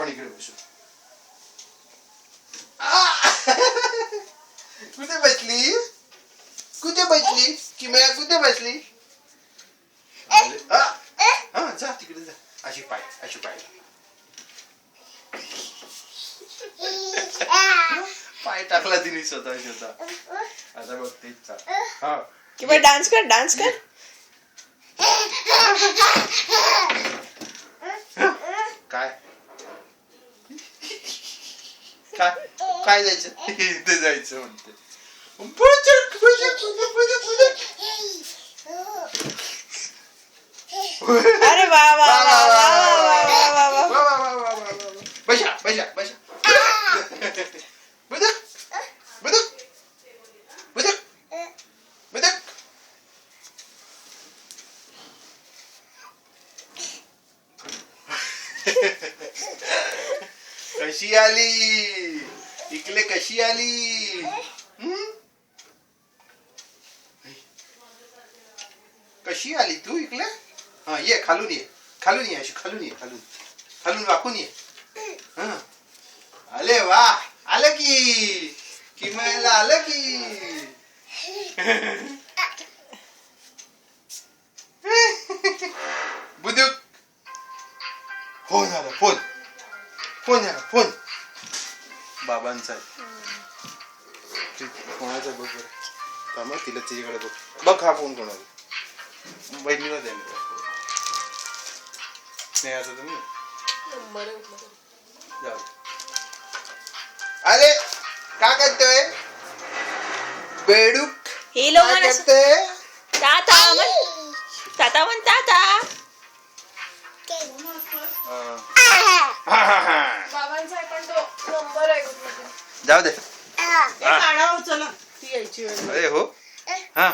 आपण इकडे बसू. कुठे बसली? कुठे बसली? किमया कुठे बसली? हा जा तिकडे जा. अशी पाय पाय टाकला तिने स्वतः. आता बघ तेच हा किंवा डान्स कर काय काय जायचं इथे जायचं म्हणते. अरे वा वा वा वा वा वा वा. बसा बदक कशी आली इकडे? कशी आली? कशी आली तू इकडे? हा ये खालून ये अशी खालून वाकून ये. हा आले वा आलं की किमयाला आलं की. बुदुक फोन आला फोन बाबांचा कोणाचा बघ बरं. थांबा तिला तिच्याकडे बघ हा फोन कोणाचा? बहिणीला द्या स्नेहाचा तुम्ही जाऊ. अरे का करतोय बेडूक? हे लोक काय करतोय? ताता म्हण ताता. बाबांचा पण तो नंबर आहे. जाऊ दे. चला ती यायची वेळ. अरे हो हा